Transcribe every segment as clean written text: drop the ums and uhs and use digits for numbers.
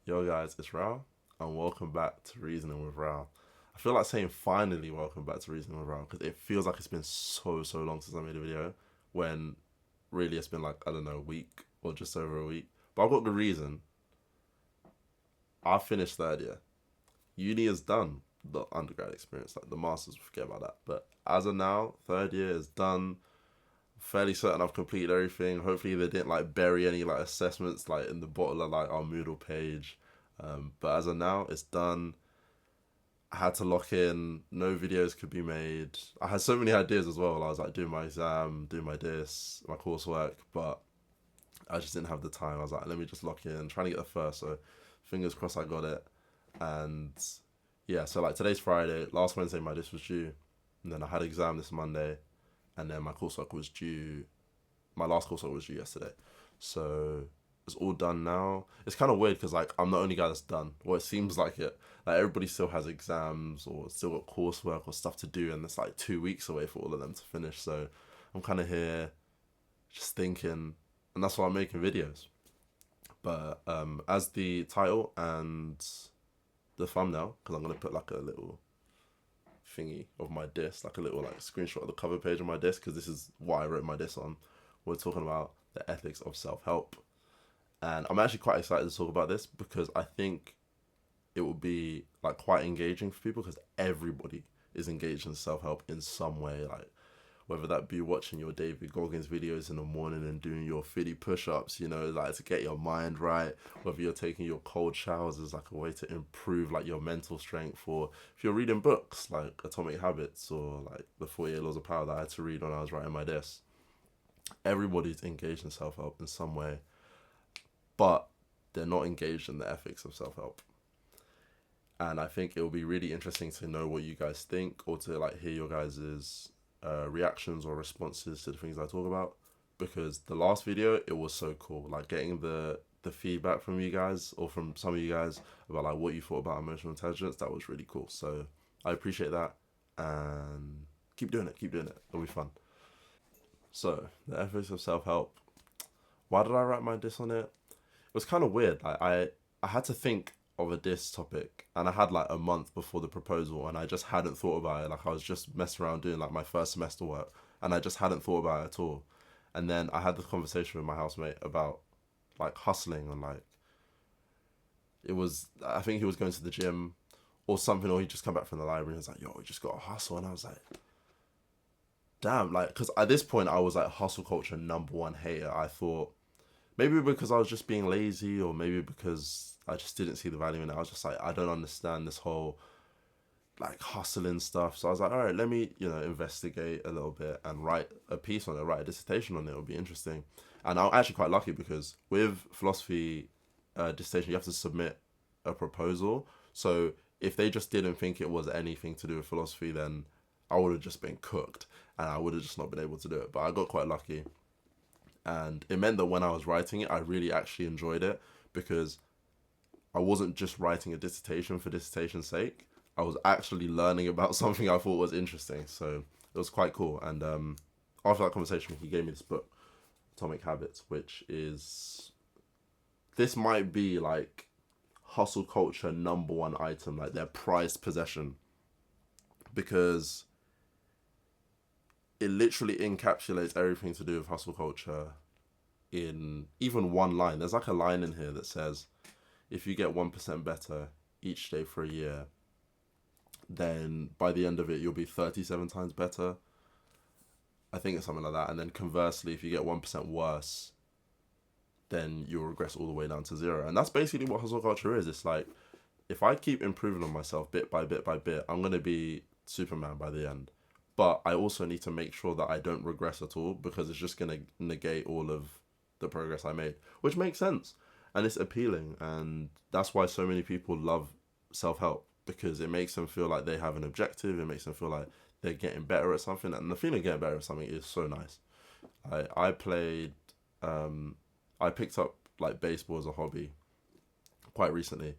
Yo guys, it's Rao, and welcome back to Reasoning with Rao. I feel like saying finally welcome back to Reasoning with Rao because it feels like it's been so long since I made a video when really it's been like, I don't know, a week or just over a week. But I've got good reason. I finished third year. Uni is done, the undergrad experience, like the masters, forget about that. But as of now, third year is done. Fairly certain I've completed everything. Hopefully they didn't like bury any like assessments like in the bottom of like our Moodle page. But as of now, it's done. I had to lock in. No videos could be made. I had so many ideas as well. I was like doing my exam, doing my this, my coursework, but I just didn't have the time. I was like, let me just lock in, trying to get the first. So fingers crossed I got it. And yeah, so like today's Friday. Last Wednesday my this was due, and then I had exam this Monday, and then my coursework was due. My last coursework was due yesterday. So it's all done now. It's kind of weird because like I'm the only guy that's done. Well, it seems like it. Like everybody still has exams or still got coursework or stuff to do, and it's like 2 weeks away for all of them to finish. So I'm kind of here, just thinking, and that's why I'm making videos. But as the title and the thumbnail, because I'm gonna put like a little thingy of my disc, like a little like screenshot of the cover page of my disc, because this is what I wrote my disc on. We're talking about the ethics of self help. And I'm actually quite excited to talk about this because I think it will be like quite engaging for people because everybody is engaged in self help in some way. Like whether that be watching your David Goggins videos in the morning and doing your 50 push ups, like to get your mind right, whether you're taking your cold showers as like a way to improve like your mental strength, or if you're reading books like Atomic Habits or like the 48 Laws of Power that I had to read when I was writing my desk. Everybody's engaged in self help in some way, but they're not engaged in the ethics of self help. And I think it will be really interesting to know what you guys think or to like hear your guys's reactions or responses to the things I talk about. Because the last video, it was so cool, like getting the feedback from you guys or from some of you guys about like what you thought about emotional intelligence. That was really cool. So I appreciate that, and keep doing it. It'll be fun. So the ethics of self help. Why did I write my diss on it? It was kind of weird. Like I had to think of a diss topic, and I had like a month before the proposal, and I just hadn't thought about it. Like I was just messing around doing like my first semester work, and I just hadn't thought about it at all. And then I had this conversation with my housemate about like hustling and like it was. I think he was going to the gym or something, or he just come back from the library and was like, "Yo, we just got to hustle," and I was like, "Damn!" Like, because at this point I was like hustle culture number one hater. I thought maybe because I was just being lazy, or maybe because I just didn't see the value in it. I was just like, I don't understand this whole like hustling stuff. So I was like, all right, let me investigate a little bit and write a piece on it, write a dissertation on it. It'll be interesting. And I'm actually quite lucky because with philosophy dissertation, you have to submit a proposal. So if they just didn't think it was anything to do with philosophy, then I would have just been cooked and I would have just not been able to do it. But I got quite lucky, and it meant that when I was writing it, I really actually enjoyed it because I wasn't just writing a dissertation for dissertation's sake. I was actually learning about something I thought was interesting, so it was quite cool. And after that conversation, he gave me this book, Atomic Habits, which is this might be like hustle culture number one item, like their prized possession, because it literally encapsulates everything to do with hustle culture in even one line. There's like a line in here that says, if you get 1% better each day for a year, then by the end of it, you'll be 37 times better. I think it's something like that. And then conversely, if you get 1% worse, then you'll regress all the way down to zero. And that's basically what hustle culture is. It's like, if I keep improving on myself bit by bit by bit, I'm going to be Superman by the end. But I also need to make sure that I don't regress at all because it's just going to negate all of the progress I made, which makes sense. And it's appealing. And that's why so many people love self help, because it makes them feel like they have an objective. It makes them feel like they're getting better at something. And the feeling of getting better at something is so nice. I played, I picked up like baseball as a hobby quite recently,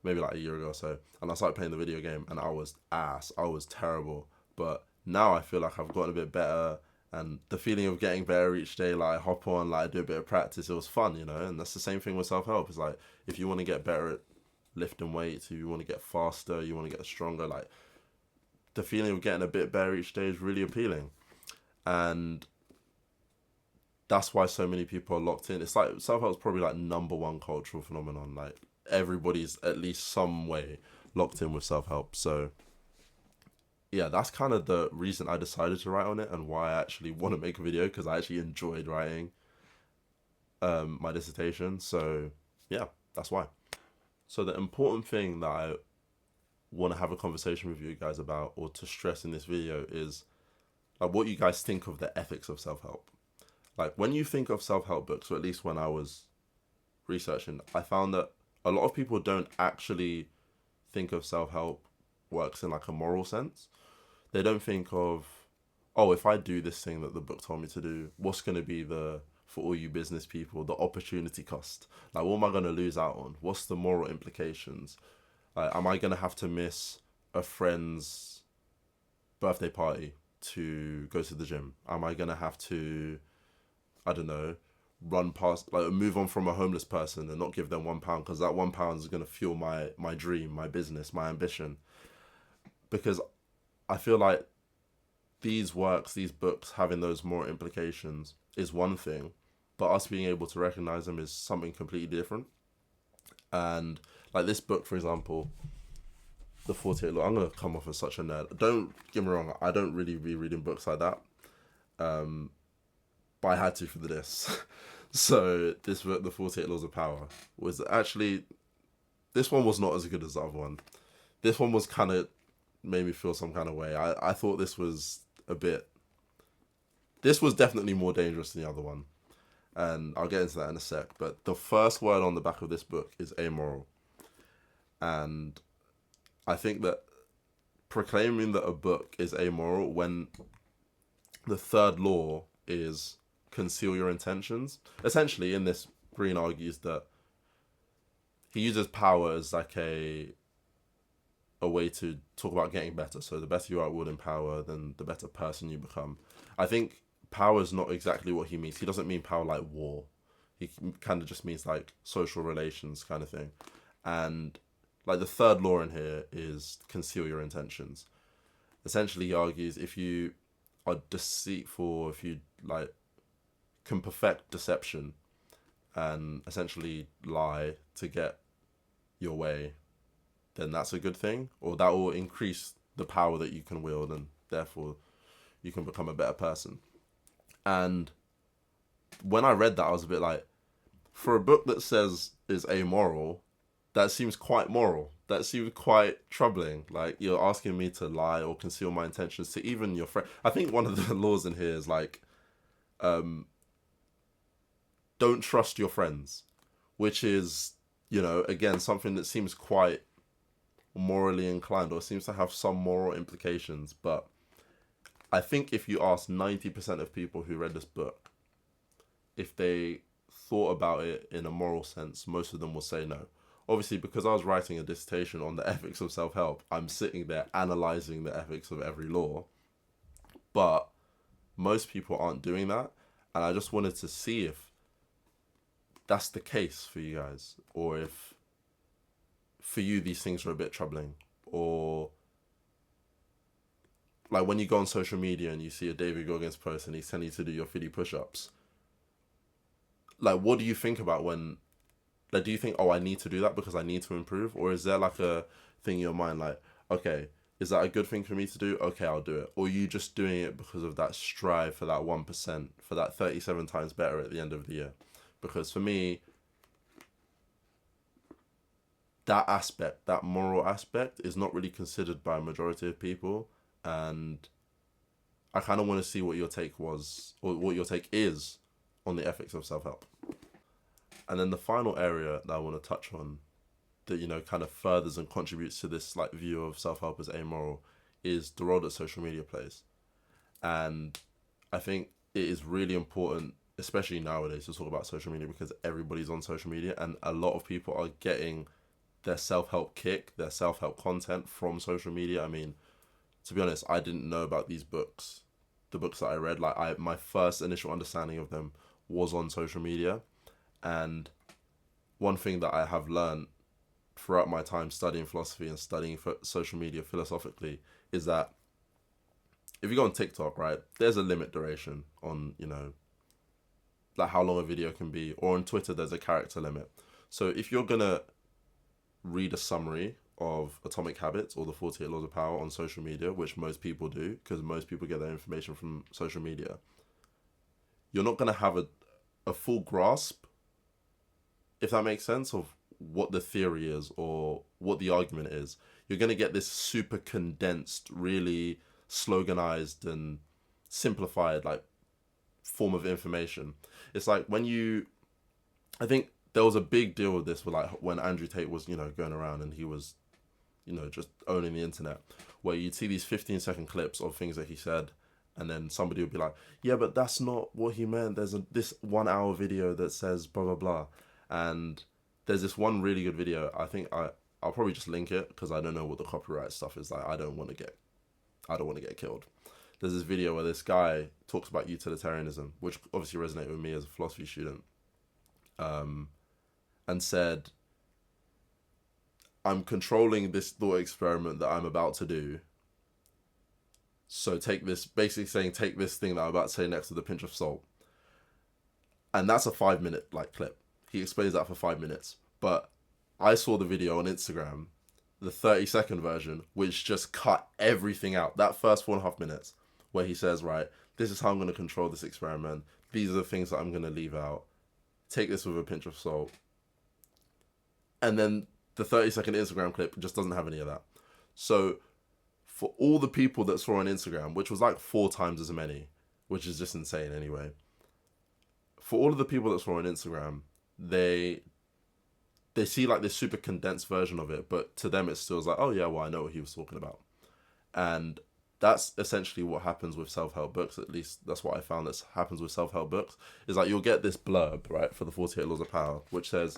maybe like a year ago or so. And I started playing the video game and I was ass. I was terrible. But now I feel like I've gotten a bit better, And the feeling of getting better each day, like hop on, like do a bit of practice, it was fun, you know. And that's the same thing with self-help. It's like, if you want to get better at lifting weights, if you want to get faster, you want to get stronger, like the feeling of getting a bit better each day is really appealing. And that's why so many people are locked in. It's like self-help is probably like number one cultural phenomenon. Like everybody's at least some way locked in with self-help. So yeah, that's kind of the reason I decided to write on it and why I actually want to make a video, because I actually enjoyed writing my dissertation. So yeah, that's why. So the important thing that I want to have a conversation with you guys about, or to stress in this video, is like what you guys think of the ethics of self-help. Like when you think of self-help books, or at least when I was researching, I found that a lot of people don't actually think of self-help works in like a moral sense. They don't think of, oh, if I do this thing that the book told me to do, what's going to be for all you business people, the opportunity cost? Like, what am I going to lose out on? What's the moral implications? Like, am I going to have to miss a friend's birthday party to go to the gym? Am I going to have to, I don't know, run past, like move on from a homeless person and not give them £1 because that £1 is going to fuel my dream, my business, my ambition? Because I feel like these works, these books having those moral implications is one thing, but us being able to recognize them is something completely different. And like this book, for example, The 48 Law, I'm going to come off as such a nerd. Don't get me wrong, I don't really be reading books like that. But I had to for this. So this book, The 48 Laws of Power, was actually, this one was not as good as the other one. This one was kind of, made me feel some kind of way. I thought this was this was definitely more dangerous than the other one. And I'll get into that in a sec. But the first word on the back of this book is amoral. And I think that proclaiming that a book is amoral when the third law is conceal your intentions. Essentially, in this, Green argues that he uses power as like a way to talk about getting better. So the better you are at wielding power, then the better person you become. I think power is not exactly what he means. He doesn't mean power like war. He kind of just means like social relations kind of thing. And like the third law in here is conceal your intentions. Essentially, he argues if you are deceitful, if you like can perfect deception and essentially lie to get your way, then that's a good thing, or that will increase the power that you can wield, and therefore you can become a better person. And when I read that, I was a bit like, for a book that says is amoral, that seems quite moral. That seems quite troubling. Like, you're asking me to lie or conceal my intentions to even your friend. I think one of the laws in here is like, don't trust your friends, which is, you know, again, something that seems quite morally inclined or seems to have some moral implications. But I think if you ask 90% of people who read this book, if they thought about it in a moral sense, most of them will say no. Obviously, because I was writing a dissertation on the ethics of self-help, I'm sitting there analysing the ethics of every law. But most people aren't doing that. And I just wanted to see if that's the case for you guys, or if for you these things are a bit troubling, or like when you go on social media and you see a David Goggins post and he's telling you to do your 50 push-ups, like what do you think about when, like, do you think, oh, I need to do that because I need to improve? Or is there like a thing in your mind like, okay, is that a good thing for me to do? Okay, I'll do it. Or are you just doing it because of that strive for that 1%, for that 37 times better at the end of the year? Because for me, that aspect, that moral aspect, is not really considered by a majority of people. And I kind of want to see what your take was, or what your take is, on the ethics of self-help. And then the final area that I want to touch on that, you know, kind of furthers and contributes to this like view of self-help as amoral is the role that social media plays. And I think it is really important, especially nowadays, to talk about social media because everybody's on social media and a lot of people are getting their self-help kick, their self-help content from social media. I mean, to be honest, I didn't know about these books the books that I read. Like my first initial understanding of them was on social media. And one thing that I have learned throughout my time studying philosophy and studying social media philosophically is that if you go on TikTok, right, there's a limit duration on, like how long a video can be, or on Twitter, there's a character limit. So if you're gonna read a summary of Atomic Habits or the 48 Laws of Power on social media, which most people do, because most people get their information from social media, you're not gonna have a full grasp, if that makes sense, of what the theory is or what the argument is. You're going to get this super condensed, really sloganized and simplified like form of information. It's like I think there was a big deal with this with like when Andrew Tate was, going around and he was, just owning the internet, where you'd see these 15-second clips of things that he said, and then somebody would be like, yeah, but that's not what he meant. There's this 1 hour video that says blah, blah, blah. And there's this one really good video. I think I'll probably just link it because I don't know what the copyright stuff is like. I don't want to get killed. There's this video where this guy talks about utilitarianism, which obviously resonated with me as a philosophy student, and said, I'm controlling this thought experiment that I'm about to do. So basically saying, take this thing that I'm about to say next with a pinch of salt. And that's a 5-minute clip. He explains that for 5 minutes. But I saw the video on Instagram, the 30-second version, which just cut everything out. That first 4.5 minutes, where he says, right, this is how I'm going to control this experiment. These are the things that I'm going to leave out. Take this with a pinch of salt. And then the 30-second Instagram clip just doesn't have any of that. So for all the people that saw on Instagram, which was like 4 times as many, which is just insane anyway. For all of the people that saw on Instagram, they see like this super condensed version of it, but to them it's still like, oh yeah, well, I know what he was talking about. And that's essentially what happens with self-help books. At least that's what I found that happens with self-help books, is like you'll get this blurb, right, for the 48 Laws of Power, which says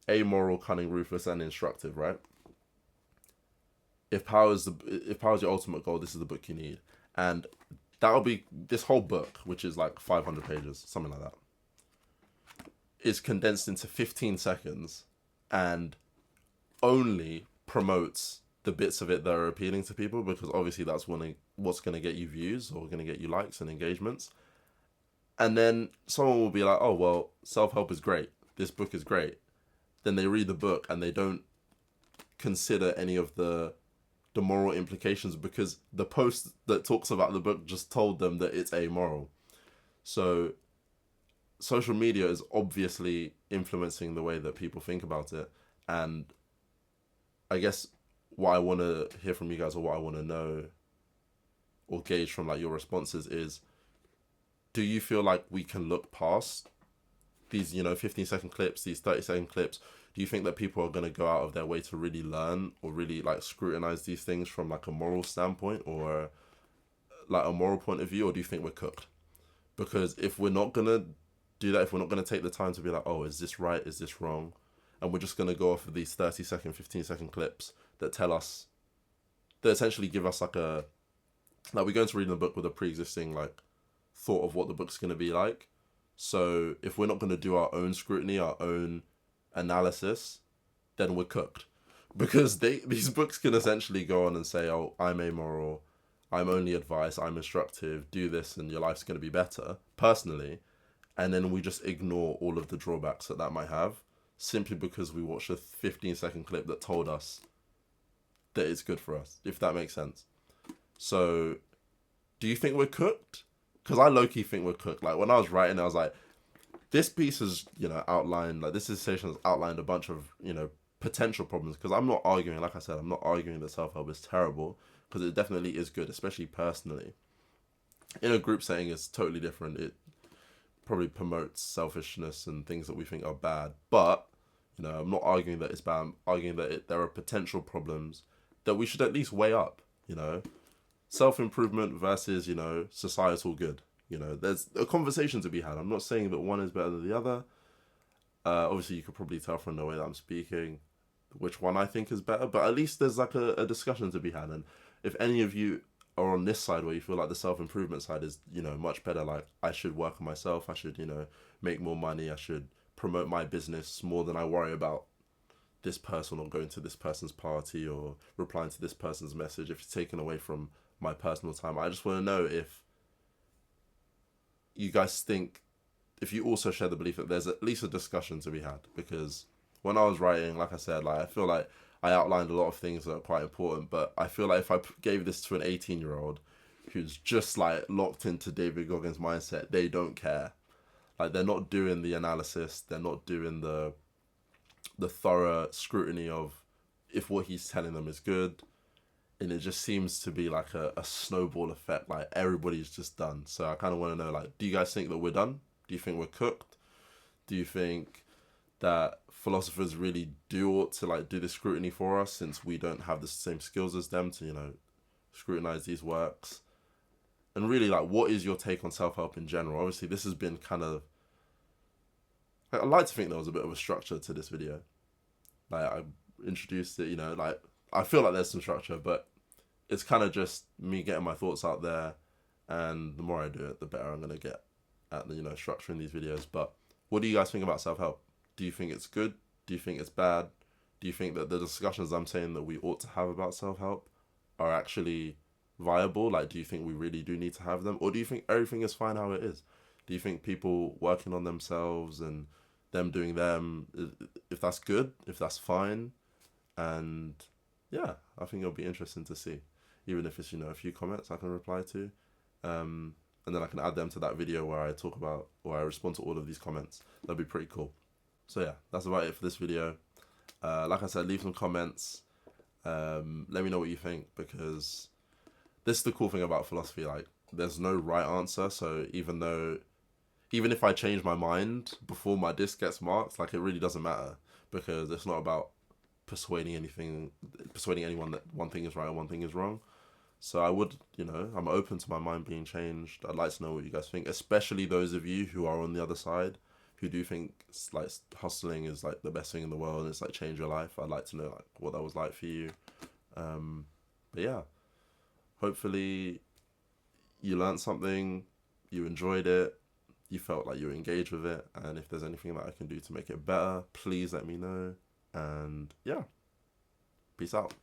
amoral, cunning, ruthless, and instructive, right? If power is your ultimate goal, this is the book you need. And that'll be this whole book, which is like 500 pages, something like that, is condensed into 15 seconds and only promotes the bits of it that are appealing to people, because obviously that's what's going to get you views or going to get you likes and engagements. And then someone will be like, oh, well, self-help is great. This book is great. Then they read the book and they don't consider any of the moral implications, because the post that talks about the book just told them that it's amoral. So social media is obviously influencing the way that people think about it. And I guess what I want to hear from you guys, or what I want to know or gauge from like your responses, is, do you feel like we can look past these 15-second clips, these 30-second clips? Do you think that people are going to go out of their way to really learn or really like scrutinize these things from like a moral standpoint or like a moral point of view? Or do you think we're cooked? Because if we're not going to do that, if we're not going to take the time to be like, oh, is this right? Is this wrong? And we're just going to go off of these 30-second, 15-second clips that tell us, that essentially give us like we're going to read the book with a pre-existing like thought of what the book's going to be like. So if we're not going to do our own scrutiny, our own analysis, then we're cooked. Because these books can essentially go on and say, oh, I'm amoral, I'm only advice, I'm instructive, do this and your life's going to be better, personally. And then we just ignore all of the drawbacks that might have, simply because we watched a 15-second clip that told us that it's good for us, if that makes sense. So do you think we're cooked? Because I low-key think we're cooked. Like when I was writing, I was like, this piece has, outlined, like this dissertation has outlined a bunch of, potential problems. Because I'm not arguing, like I said, I'm not arguing that self-help is terrible, because it definitely is good, especially personally. In a group setting, it's totally different. It probably promotes selfishness and things that we think are bad. But, I'm not arguing that it's bad. I'm arguing that there are potential problems that we should at least weigh up, Self-improvement versus, societal good. There's a conversation to be had. I'm not saying that one is better than the other. Obviously, you could probably tell from the way that I'm speaking which one I think is better. But at least there's like a discussion to be had. And if any of you are on this side where you feel like the self-improvement side is, you know, much better. Like, I should work on myself. I should, you know, make more money. I should promote my business more than I worry about this person or going to this person's party or replying to this person's message if it's taken away from my personal time. I just want to know if you guys think, if you also share the belief that there's at least a discussion to be had. Because when I was writing, like I said, like, I feel like I outlined a lot of things that are quite important, but I feel like if I gave this to an 18-year-old who's just like locked into David Goggins' mindset, they don't care. Like, they're not doing the analysis, they're not doing the thorough scrutiny of if what he's telling them is good. And it just seems to be like a snowball effect. Like, everybody's just done. So I kind of want to know, like, do you guys think that we're done? Do you think we're cooked? Do you think that philosophers really do ought to, like, do the scrutiny for us, since we don't have the same skills as them to, you know, scrutinize these works? And really, like, what is your take on self-help in general? Obviously, this has been kind of, like, I like to think there was a bit of a structure to this video. Like, I introduced it, you know, like, I feel like there's some structure, but it's kind of just me getting my thoughts out there, and the more I do it, the better I'm going to get at the, you know, structuring these videos. But what do you guys think about self-help? Do you think it's good? Do you think it's bad? Do you think that the discussions I'm saying that we ought to have about self-help are actually viable? Like, do you think we really do need to have them? Or do you think everything is fine how it is? Do you think people working on themselves and them doing them, if that's good, if that's fine? And yeah, I think it'll be interesting to see, even if it's, you know, a few comments I can reply to, and then I can add them to that video where I talk about, or I respond to all of these comments. That'd be pretty cool. So yeah, that's about it for this video. Like I said, leave some comments. Let me know what you think, because this is the cool thing about philosophy. Like, there's no right answer. So even if I change my mind before my disc gets marked, like, it really doesn't matter, because it's not about persuading anyone that one thing is right or one thing is wrong. So I would, you know, I'm open to my mind being changed. I'd like to know what you guys think, especially those of you who are on the other side, who do think, like, hustling is, like, the best thing in the world and it's, like, changed your life. I'd like to know, like, what that was like for you. But yeah, hopefully you learned something, you enjoyed it, you felt like you were engaged with it, and if there's anything that I can do to make it better, please let me know. And yeah, peace out.